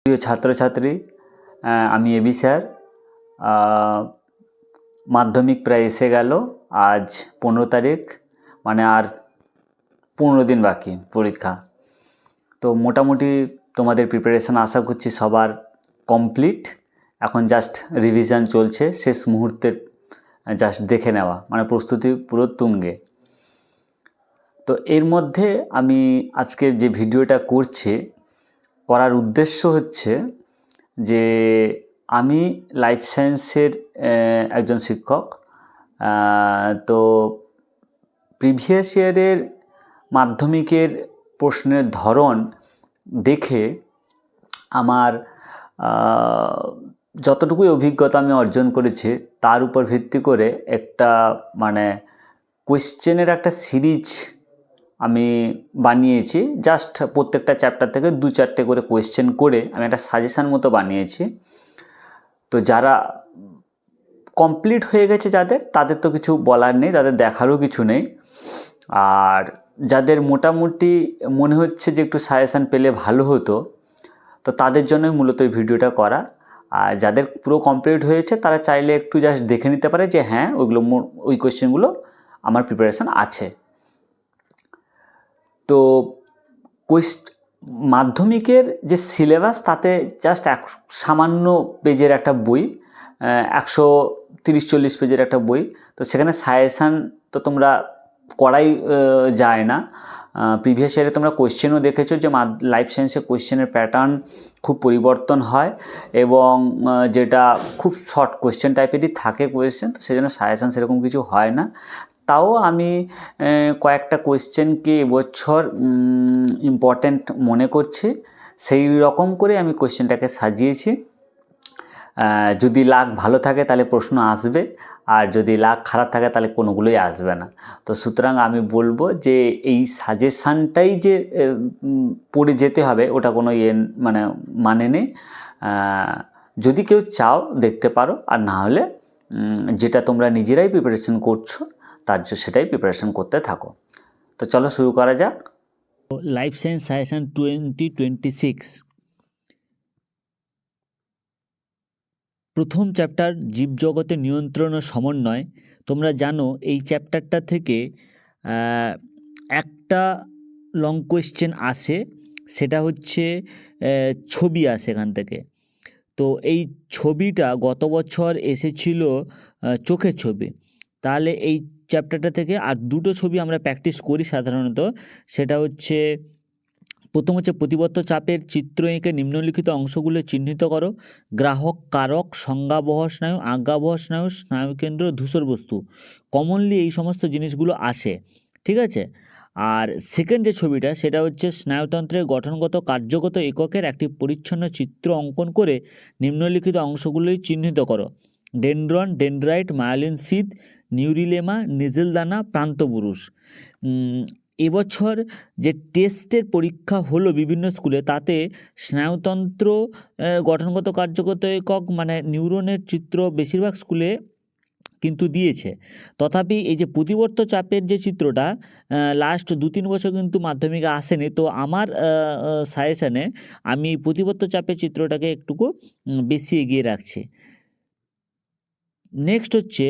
প্রিয় ছাত্রছাত্রী, আমি এবি স্যার। মাধ্যমিক প্রায় এসে গেল। আজ 15 তারিখ, মানে আর 15 দিন বাকি পরীক্ষা। তো মোটামুটি তোমাদের প্রিপারেশান আশা করছি সবার কমপ্লিট। এখন জাস্ট রিভিশন চলছে, শেষ মুহূর্তের জাস্ট দেখে নেওয়া, মানে প্রস্তুতি পুরো তুঙ্গে। তো এর মধ্যে আমি আজকের যে ভিডিওটা করার উদ্দেশ্য হচ্ছে যে আমি লাইফ সায়েন্সের একজন শিক্ষক। তো প্রিভিয়াস ইয়ারের মাধ্যমিকের প্রশ্নের ধরন দেখে আমার যতটুকুই অভিজ্ঞতা আমি অর্জন করেছি তার উপর ভিত্তি করে একটা মানে কোয়েশ্চেনের একটা সিরিজ আমি বানিয়েছি। জাস্ট প্রত্যেকটা চ্যাপ্টার থেকে 2-4টে করে কোয়েশ্চেন করে আমি একটা সাজেশান মতো বানিয়েছি। তো যারা কমপ্লিট হয়ে গেছে তাদের তো কিছু বলার নেই, তাদের দেখারও কিছু নেই। আর যাদের মোটামুটি মনে হচ্ছে যে একটু সাজেশান পেলে ভালো হতো, তো তাদের জন্যই মূলত এই ভিডিওটা করা। আর যাদের পুরো কমপ্লিট হয়েছে তারা চাইলে একটু জাস্ট দেখে নিতে পারে যে হ্যাঁ ওই কোয়েশ্চেনগুলো আমার প্রিপারেশান আছে। তো মাধ্যমিকের যে সিলেবাস তাতে জাস্ট সামান্য পেজের একটা বই, 130-40 পেজের একটা বই। তো সেখানে সাজেশান তো তোমরা করাই যায় না। প্রিভিয়াস ইয়ারে তোমরা কোয়েশ্চেনও দেখেছো যে লাইফ সায়েন্সের কোয়েশ্চেনের প্যাটার্ন খুব পরিবর্তন হয় এবং যেটা খুব শর্ট কোয়েশ্চেন টাইপেরই থাকে কোয়েশ্চেন। তো সেই জন্য সাজেশান সেরকম কিছু হয় না। তাও আমি কয়েকটা কোয়েশ্চেনকে এবছর ইম্পর্ট্যান্ট মনে করছি, সেই রকম করে আমি কোয়েশ্চেনটাকে সাজিয়েছি। যদি লাক ভালো থাকে তাহলে প্রশ্ন আসবে, আর যদি লাক খারাপ থাকে তাহলে কোনোগুলোই আসবে না। তো সুতরাং আমি বলবো যে এই সাজেশানটাই যে পড়ে যেতে হবে ওটা কোনো মানে নেই। যদি কেউ চাও দেখতে পারো, আর না হলে যেটা তোমরা নিজেরাই প্রিপারেশন করছো সেটাই প্রিপারেশন করতে থাকো। তো চলো শুরু করা যাক। লাইফ সায়েন্স সাজেশন 2026 প্রথম চ্যাপ্টার জীবজগতের নিয়ন্ত্রণ ও সমন্বয়। তোমরা জানো এই চ্যাপ্টারটা থেকে একটা লং কোয়েশ্চেন আসে, সেটা হচ্ছে ছবি আসে এখান থেকে। তো এই ছবিটা গত বছর এসেছিল চোখের ছবি। তাহলে এই চ্যাপ্টারটা থেকে আর দুটো ছবি আমরা প্র্যাকটিস করি সাধারণত। সেটা হচ্ছে প্রথম হচ্ছে প্রতিবর্ত চাপের চিত্র এঁকে নিম্নলিখিত অংশগুলো চিহ্নিত করো। গ্রাহক, কারক, সংজ্ঞাবহ স্নায়ু, আজ্ঞাবহ স্নায়ু, স্নায়ুকেন্দ্র, ধূসর বস্তু। কমনলি এই সমস্ত জিনিসগুলো আসে, ঠিক আছে। আর সেকেন্ড যে ছবিটা সেটা হচ্ছে স্নায়ুতন্ত্রের গঠনগত কার্যগত এককের একটি পরিচ্ছন্ন চিত্র অঙ্কন করে নিম্নলিখিত অংশগুলোই চিহ্নিত করো। ডেনড্রন, ডেনড্রাইট, মায়োলিন সিদ, নিউরিলেমা, নিজেলদানা, প্রান্তপুরুষ। এবছর যে টেস্টের পরীক্ষা হলো বিভিন্ন স্কুলে, তাতে স্নায়ুতন্ত্র গঠনগত কার্যগত একক মানে নিউরনের চিত্র বেশিরভাগ স্কুলে কিন্তু দিয়েছে। তথাপি এই যে প্রতিবর্ত চাপের যে চিত্রটা লাস্ট 2-3 বছর কিন্তু মাধ্যমিকে আসেনি। তো আমার সাজেশানে আমি প্রতিবর্ত চাপের চিত্রটাকে একটুকু বেশি এগিয়ে রাখছি। নেক্সট হচ্ছে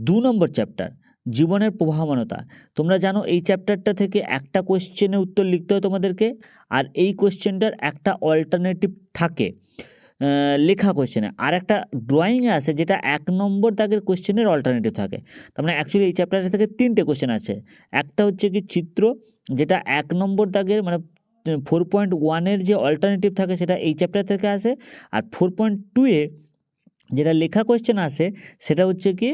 2 নম্বর চ্যাপ্টার জীবনের প্রবাহমানতা। তোমরা জানো এই চ্যাপ্টারটা থেকে একটা কোয়েশ্চেনের উত্তর লিখতে হয় তোমাদেরকে, আর এই কোয়েশ্চেনটার একটা অল্টারনেটিভ থাকে লেখা কোয়েশ্চেনে, আর একটা ড্রয়িংয়ে আসে যেটা 1 নম্বর দাগের কোয়েশ্চেনের অল্টারনেটিভ থাকে। তার মানে অ্যাকচুয়ালি এই চ্যাপ্টারটা থেকে 3টে কোয়েশ্চেন আছে। একটা হচ্ছে কি চিত্র, যেটা 1 নম্বর দাগের মানে 4.1-এর যে অল্টারনেটিভ থাকে সেটা এই চ্যাপ্টার থেকে আসে। আর 4.2-এ যেটা লেখা কোয়েশ্চেন আসে সেটা হচ্ছে কি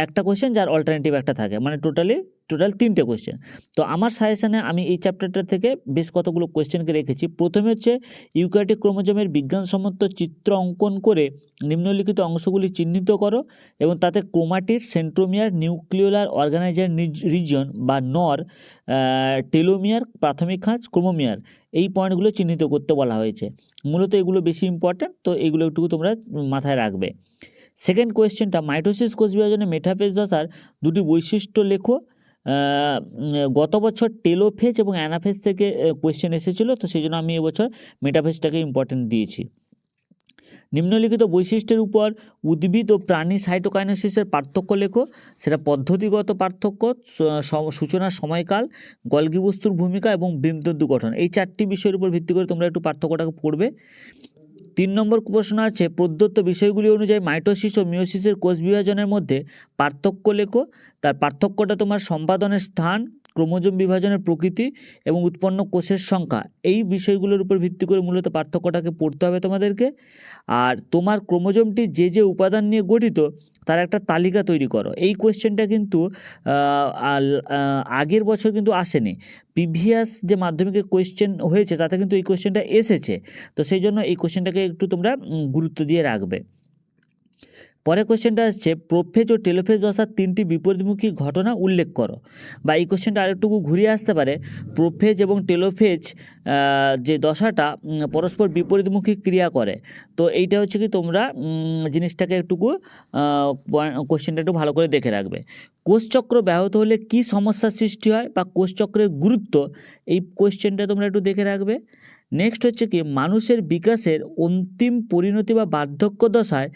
একটা কোয়েশ্চেন যার অল্টারনেটিভ একটা থাকে, মানে টোটাল 3টে কোয়েশ্চেন। তো আমার সাজেশানে আমি এই চ্যাপ্টারটা থেকে বেশ কতগুলো কোয়েশ্চেনকে রেখেছি। প্রথমে হচ্ছে ইউক্যারিওটিক ক্রোমোজোমের বিজ্ঞানসম্মত চিত্র অঙ্কন করে নিম্নলিখিত অংশগুলি চিহ্নিত করো এবং তাতে chromatid, centromere, nucleolar organizer region বা নর, টেলোমিয়ার, প্রাথমিক খাঁজ, ক্রোমোমিয়ার, এই পয়েন্টগুলো চিহ্নিত করতে বলা হয়েছে। মূলত এগুলো বেশি ইম্পর্ট্যান্ট, তো এগুলো একটু তোমরা মাথায় রাখবে। সেকেন্ড কোয়েশ্চেনটা মাইটোসিস কোষ বিভাজনে মেটাফেজ দশার দুটি বৈশিষ্ট্য লেখো। গত বছর টেলোফেজ এবং অ্যানাফেজ থেকে কোয়েশ্চেন এসেছিলো, তো সেই জন্য আমি এবছর মেটাফেজটাকে ইম্পর্টেন্ট দিয়েছি। নিম্নলিখিত বৈশিষ্ট্যের উপর উদ্ভিদ ও প্রাণী সাইটোকাইনেসিসের পার্থক্য লেখো। সেটা পদ্ধতিগত পার্থক্য, সূচনার সময়কাল, গলগি বস্তুর ভূমিকা এবং বৃমতন্তু গঠন। এই 4টি বিষয়ের উপর ভিত্তি করে তোমরা একটু পার্থক্যটাকে পড়বে। 3 নম্বর প্রশ্ন আছে, প্রদত্ত বিষয়গুলি অনুযায়ী মাইটোসিস ও মিওসিসের কোষ বিভাজনের মধ্যে পার্থক্য লেখো। তার পার্থক্যটা তোমার সম্পাদনের স্থান, ক্রোমোজোম বিভাজনের প্রকৃতি এবং উৎপন্ন কোষের সংখ্যা, এই বিষয়গুলোর উপর ভিত্তি করে মূলত পার্থক্যটাকে পড়তে হবে তোমাদেরকে। আর তোমার ক্রোমোজোমটি যে যে উপাদান নিয়ে গঠিত তার একটা তালিকা তৈরি করো। এই কোয়েশ্চেনটা কিন্তু আগের বছর কিন্তু আসেনি, প্রিভিয়াস যে মাধ্যমিকের কোয়েশ্চেন হয়েছে তাতে কিন্তু এই কোয়েশ্চেনটা এসেছে। তো সেই জন্য এই কোয়েশ্চেনটাকে একটু তোমরা গুরুত্ব দিয়ে রাখবে। পরের কোয়েশ্চেনটা আসছে, প্রোফেজ ও টেলোফেজ দশার 3টি বিপরীতমুখী ঘটনা উল্লেখ করো। বা এই কোয়েশ্চেনটা আরেকটুকু ঘুরিয়ে আসতে পারে, প্রোফেজ এবং টেলোফেজ যে দশাটা পরস্পর বিপরীতমুখী ক্রিয়া করে। তো এইটা হচ্ছে কি তোমরা জিনিসটাকে একটুকু কোয়েশ্চেনটা একটু ভালো করে দেখে রাখবে। কোষচক্র ব্যাহত হলে কি সমস্যার সৃষ্টি হয় বা কোষচক্রের গুরুত্ব, এই কোয়েশ্চেনটা তোমরা একটু দেখে রাখবে। নেক্সট হচ্ছে কি, মানুষের বিকাশের অন্তিম পরিণতি বা বার্ধক্য দশায়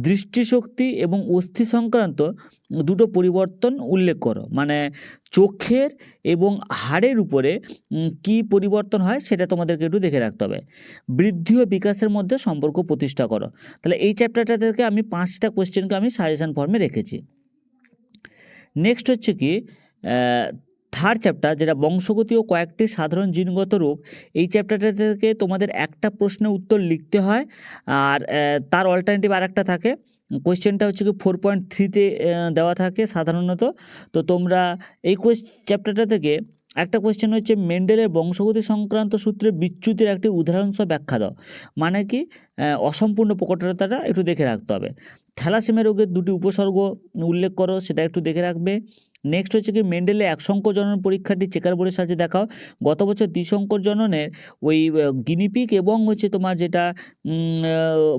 দৃষ্টিশক্তি এবং অস্থি সংক্রান্ত দুটো পরিবর্তন উল্লেখ করো। মানে চোখের এবং হাড়ের উপরে কি পরিবর্তন হয় সেটা তোমাদেরকে একটু দেখে রাখতে হবে। বৃদ্ধি ও বিকাশের মধ্যে সম্পর্ক প্রতিষ্ঠা করো। তাহলে এই চ্যাপ্টারটা থেকে আমি 5টা কোয়েশ্চেনকে আমি সাজেশন ফর্মে রেখেছি। নেক্সট হচ্ছে কি, থার্ড চ্যাপ্টার, যেটা বংশগতি ও কয়েকটি সাধারণ জিনগত রোগ। এই চ্যাপ্টারটা থেকে তোমাদের একটা প্রশ্নের উত্তর লিখতে হয়, আর তার অল্টারনেটিভ আর একটা থাকে। কোয়েশ্চেনটা হচ্ছে কি 4.3-তে দেওয়া থাকে সাধারণত। তো তোমরা এই চ্যাপ্টারটা থেকে একটা কোয়েশ্চেন হচ্ছে, মেন্ডেলের বংশগতি সংক্রান্ত সূত্রে বিচ্যুতির একটি উদাহরণসহ ব্যাখ্যা দাও। মানে কি অসম্পূর্ণ প্রকটতাটা একটু দেখে রাখতে হবে। থ্যালাসেমিয়া রোগের 2টি উপসর্গ উল্লেখ করো, সেটা একটু দেখে রাখবে। নেক্সট হচ্ছে কি, মেন্ডেলের একসংখ্য জনন পরীক্ষাটি চেকার বোর্ডের সাহায্যে দেখাও। গত বছর দ্বিসংখ্যক জননের ওই গিনিপিগ এবং হচ্ছে তোমার যেটা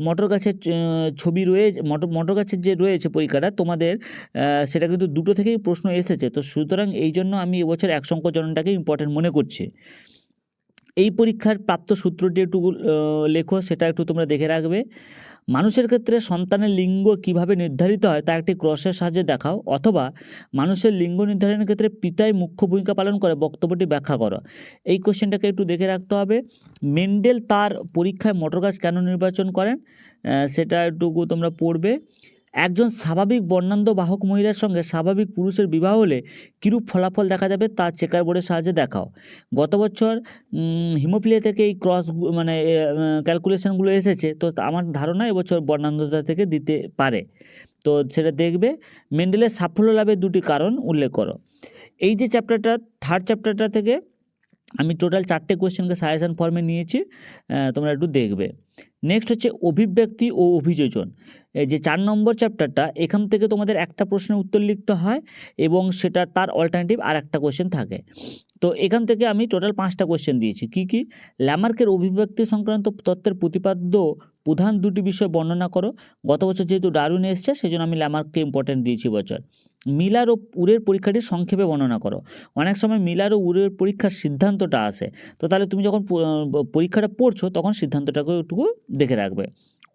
মটর গাছের ছবি রয়েছে, মটর গাছের যে রয়েছে পরীক্ষাটা তোমাদের, সেটা কিন্তু দুটো থেকেই প্রশ্ন এসেছে। তো সুতরাং এই জন্য আমি এবছর একসংখ্যক জননটাকে ইম্পর্টেন্ট মনে করছি। এই পরীক্ষার প্রাপ্ত সূত্রটি একটু লেখো, সেটা একটু তোমরা দেখে রাখবে। মানুষের ক্ষেত্রে সন্তানের লিঙ্গ কিভাবে নির্ধারিত হয় তা একটি ক্রসের সাহায্যে দেখাও, অথবা মানুষের লিঙ্গ নির্ধারণের ক্ষেত্রে পিতাই মুখ্য ভূমিকা পালন করে, বক্তব্যটি ব্যাখ্যা করো। এই কোশ্চেনটাকে একটু দেখে রাখতে হবে। মেন্ডেল তার পরীক্ষায় মটর গাছ কেন নির্বাচন করেন, সেটা একটু তোমরা পড়বে। একজন স্বাভাবিক বর্ণাঢ্য বাহক মহিলার সঙ্গে স্বাভাবিক পুরুষের বিবাহ হলে কীরূপ ফলাফল দেখা যাবে তা চেকার বোর্ডের সাহায্যে দেখাও। গত বছর হিমোফিলিয়া থেকে এই ক্রস মানে ক্যালকুলেশনগুলো এসেছে, তো আমার ধারণা এবছর বর্ণাঢ্যতা থেকে দিতে পারে, তো সেটা দেখবে। মেন্ডেলের সাফল্য লাভের 2টি কারণ উল্লেখ করো। এই যে চ্যাপ্টারটা, থার্ড চ্যাপ্টারটা থেকে আমি টোটাল 4টে কোয়েশ্চেনকে সাজেশন ফর্মে নিয়েছি, তোমরা একটু দেখবে। নেক্সট হচ্ছে অভিব্যক্তি ও অভিযোজন। এই যে 4 নম্বর চ্যাপ্টারটা, এখান থেকে তোমাদের একটা প্রশ্নের উত্তর লিখতে হয় এবং সেটা তার অল্টারনেটিভ আর একটা কোয়েশ্চেন থাকে। তো এখান থেকে আমি টোটাল 5টা কোয়েশ্চেন দিয়েছি। কি কি? ল্যামার্কের অভিব্যক্তি সংক্রান্ত তত্ত্বের প্রতিপাদ্য প্রধান 2টি বিষয় বর্ণনা করো। গত বছর যেহেতু ডারউইন এসছে সেই জন্য আমি ল্যামার্ককে ইম্পর্টেন্ট দিয়েছি বছর। মিলার ও উরের পরীক্ষাটি সংক্ষেপে বর্ণনা করো। অনেক সময় মিলার ও উরের পরীক্ষার সিদ্ধান্তটা আসে, তো তাহলে তুমি যখন পরীক্ষাটা পড়ছো তখন সিদ্ধান্তটাকে একটু দেখে রাখবে।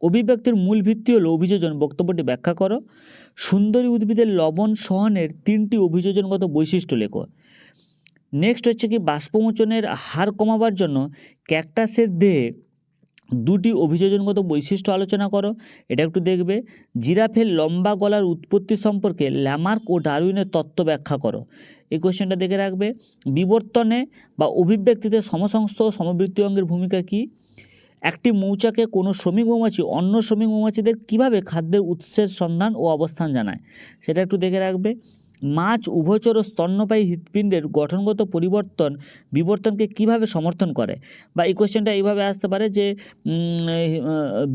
অভিব্যক্তির মূল ভিত্তি হলো অভিযোজন, বক্তব্যটি ব্যাখ্যা করো। সুন্দরী উদ্ভিদের লবণ সহনের 3টি অভিযোজনগত বৈশিষ্ট্য লেখো। নেক্সট হচ্ছে কি, বাষ্পমোচনের হার কমাবার জন্য ক্যাকটাসের দেহে 2টি অভিযোজনগত বৈশিষ্ট্য আলোচনা করো, এটা একটু দেখবে। জিরাফের লম্বা গলার উৎপত্তি সম্পর্কে ল্যামার্ক ও ডারউইনের তত্ত্ব ব্যাখ্যা করো, এই কোয়েশ্চেনটা দেখে রাখবে। বিবর্তনে বা অভিব্যক্তিতে সমসংস্থ ও সমবৃত্তি অঙ্গের ভূমিকা কী? একটি মৌচাকে কোনো শ্রমিক মৌমাছি অন্য শ্রমিক মৌমাছিদের কীভাবে খাদ্যের উৎসের সন্ধান ও অবস্থান জানায়, সেটা একটু দেখে রাখবে। মাছ, উভচর ও স্তন্যপায়ী হৃৎপিণ্ডের গঠনগত বিবর্তনকে কিভাবে সমর্থন করে, বা এই কোয়েশ্চেনটা এইভাবে আসতে পারে যে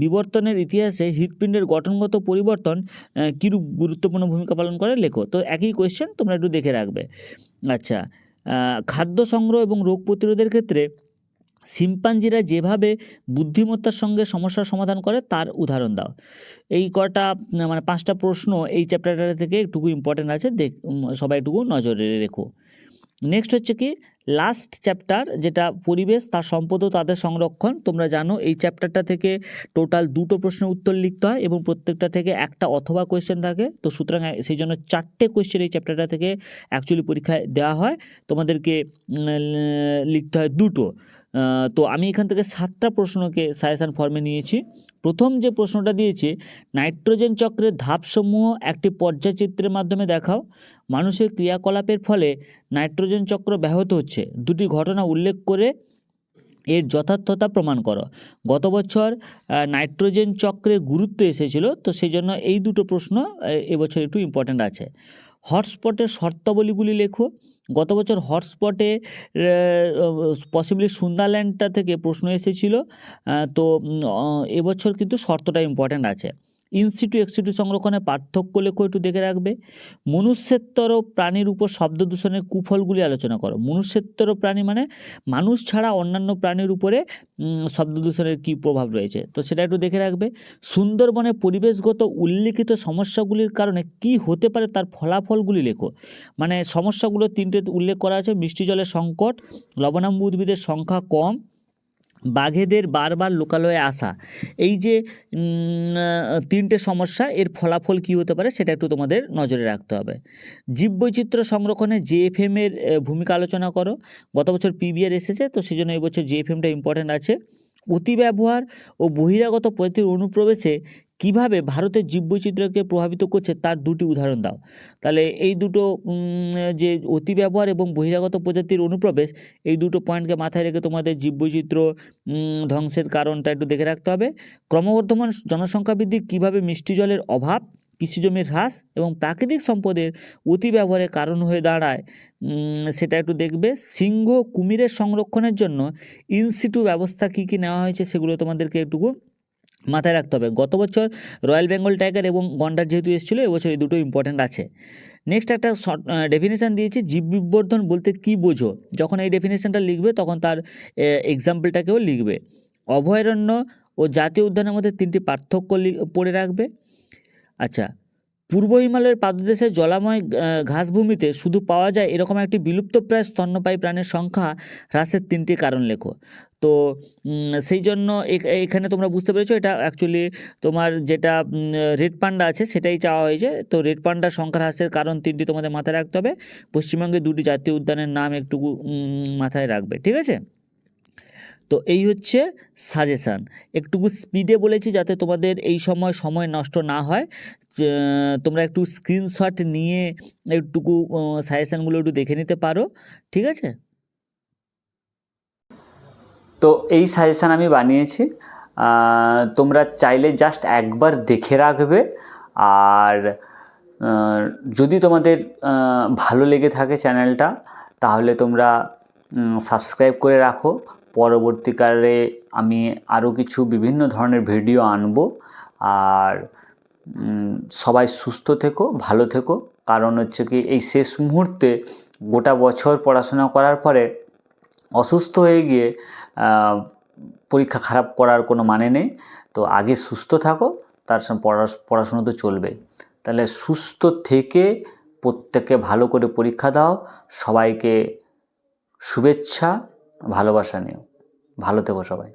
বিবর্তনের ইতিহাসে হৃৎপিণ্ডের গঠনগত পরিবর্তন কীরূপ গুরুত্বপূর্ণ ভূমিকা পালন করে লেখো। তো একই কোয়েশ্চেন তোমরা একটু দেখে রাখবে। আচ্ছা, খাদ্য সংগ্রহ এবং রোগ প্রতিরোধের ক্ষেত্রে শিম্পাঞ্জিরা যেভাবে বুদ্ধিমত্তার সঙ্গে সমস্যার সমাধান করে তার উদাহরণ দাও। এই কটা মানে 5টা প্রশ্ন এই চ্যাপ্টারটা থেকে একটুকু ইম্পর্টেন্ট আছে, সবাই একটুকু নজরে রেখো। নেক্সট হচ্ছে কি লাস্ট চ্যাপ্টার, যেটা পরিবেশ, তার সম্পদ ও তাদের সংরক্ষণ। তোমরা জানো এই চ্যাপ্টারটা থেকে টোটাল 2টো প্রশ্নের উত্তর লিখতে হয় এবং প্রত্যেকটা থেকে একটা অথবা কোয়েশ্চেন থাকে। তো সুতরাং সেই জন্য 4টে কোয়েশ্চেন এই চ্যাপ্টারটা থেকে অ্যাকচুয়ালি পরীক্ষায় দেওয়া হয়, তোমাদেরকে লিখতে হয় 2টো। তো আমি এখান থেকে 7টা প্রশ্নকে সাজেশন ফর্মে নিয়েছি। প্রথম যে প্রশ্নটা দিয়েছে, নাইট্রোজেন চক্রের ধাপসমূহ একটি পর্যায়চিত্রের মাধ্যমে দেখাও। মানুষের ক্রিয়াকলাপের ফলে নাইট্রোজেন চক্র ব্যাহত হচ্ছে, দুটি ঘটনা উল্লেখ করে এর যথার্থতা প্রমাণ করো। গত বছর নাইট্রোজেন চক্রের গুরুত্ব এসেছিল, তো সেই জন্য এই 2টো প্রশ্ন এবছর একটু ইম্পর্ট্যান্ট আছে। হটস্পটের শর্তাবলীগুলি লেখো। গত বছর হটস্পটে পসিবলি সুন্দরল্যান্ডটা থেকে প্রশ্ন এসেছিল, তো এবছর কিন্তু শর্তটা ইম্পর্ট্যান্ট আছে। ইনসিটু এক্সিটু সংরক্ষণের পার্থক্য লেখো, একটু দেখে রাখবে। মনুষ্যেতর প্রাণীর উপর শব্দ দূষণের কুফলগুলি আলোচনা করো। মনুষ্যেতর প্রাণী মানে মানুষ ছাড়া অন্যান্য প্রাণীর উপরে শব্দ দূষণের কী প্রভাব রয়েছে, তো সেটা একটু দেখে রাখবে। সুন্দরবনে পরিবেশগত উল্লিখিত সমস্যাগুলির কারণে কি হতে পারে তার ফলাফলগুলি লেখো। মানে সমস্যাগুলো 3টে উল্লেখ করা আছে: মিষ্টি জলের সংকট, লবণাম্ব উদ্ভিদের সংখ্যা কম, বাঘেদের বারবার লোকালয়ে আসা। এই যে 3টে সমস্যা, এর ফলাফল কী হতে পারে সেটা একটু তোমাদের নজরে রাখতে হবে। জীববৈচিত্র্য সংরক্ষণে জেএফএমের ভূমিকা আলোচনা করো। গত বছর পিবিআর এসেছে, তো সেই জন্য এবছর জেএফএমটা ইম্পর্ট্যান্ট আছে। অতি ব্যবহার ও বহিরাগত প্রজাতির অনুপ্রবেশে কিভাবে ভারতের জীববৈচিত্র্যকে প্রভাবিত করছে তার 2টি উদাহরণ দাও। তাহলে এই 2টো যে অতি ব্যবহার এবং বহিরাগত প্রজাতির অনুপ্রবেশ, এই 2টো পয়েন্টকে মাথায় রেখে তোমাদের জীববৈচিত্র্য ধ্বংসের কারণটা একটু দেখে রাখতে হবে। ক্রমবর্ধমান জনসংখ্যা বৃদ্ধি কীভাবে মিষ্টি জলের অভাব, কৃষিজমির হ্রাস এবং প্রাকৃতিক সম্পদের অতি ব্যবহারের কারণ হয়ে দাঁড়ায়, সেটা একটু দেখবে। সিংহ কুমিরের সংরক্ষণের জন্য ইনসিটু ব্যবস্থা কী কী নেওয়া হয়েছে সেগুলো তোমাদেরকে একটুকু মাথায় রাখতে হবে। গত বছর রয়্যাল বেঙ্গল টাইগার এবং গন্ডার যেহেতু এসেছিলো, এবছর এই 2টো ইম্পর্ট্যান্ট আছে। নেক্সট একটা ডেফিনেশান দিয়েছি, জীব বিবর্ধন বলতে কী বোঝো। যখন এই ডেফিনেশানটা লিখবে তখন তার এক্সাম্পলটাকেও লিখবে। অভয়ারণ্য ও জাতীয় উদ্যানের মধ্যে 3টি পার্থক্য পড়ে রাখবে। আচ্ছা, পূর্ব হিমালয়ের পাদদেশে জলাময় ঘাসভূমিতে শুধু পাওয়া যায় এরকম একটি বিলুপ্তপ্রায় স্তন্যপায়ী প্রাণীর সংখ্যা হ্রাসের 3টি কারণ লেখো। তো সেই জন্য এখানে তোমরা বুঝতে পেরেছো, এটা অ্যাকচুয়ালি তোমার যেটা রেড পান্ডা আছে সেটাই চাওয়া হয়েছে। তো রেড পান্ডার সংখ্যা হ্রাসের কারণ 3টি তোমাদের মাথায় রাখতে হবে। পশ্চিমবঙ্গে 2টি জাতীয় উদ্যানের নাম একটুকু মাথায় রাখবে, ঠিক আছে? তো এই হচ্ছে সাজেশান। একটুকু স্পিডে বলেছি যাতে তোমাদের এই সময় নষ্ট না হয়। তোমরা একটু স্ক্রিনশট নিয়ে একটুকু সাজেশানগুলো একটু দেখে নিতে পারো, ঠিক আছে? তো এই সাজেশান আমি বানিয়েছি, তোমরা চাইলে জাস্ট একবার দেখে রাখবে। আর যদি তোমাদের ভালো লেগে থাকে চ্যানেলটা, তাহলে তোমরা সাবস্ক্রাইব করে রাখো। পরবর্তীকালে আমি আরও কিছু বিভিন্ন ধরনের ভিডিও আনবো। আর সবাই সুস্থ থেকো, ভালো থেকো। কারণ হচ্ছে কি, এই শেষ মুহূর্তে গোটা বছর পড়াশোনা করার পরে অসুস্থ হয়ে গিয়ে পরীক্ষা খারাপ করার কোনো মানে নেই। তো আগে সুস্থ থাকো, তার সঙ্গে পড়াশুনো তো চলবে। তাহলে সুস্থ থেকে প্রত্যেকে ভালো করে পরীক্ষা দাও। সবাইকে শুভেচ্ছা, ভালোবাসা নিও। ভালো থেকো সবাই।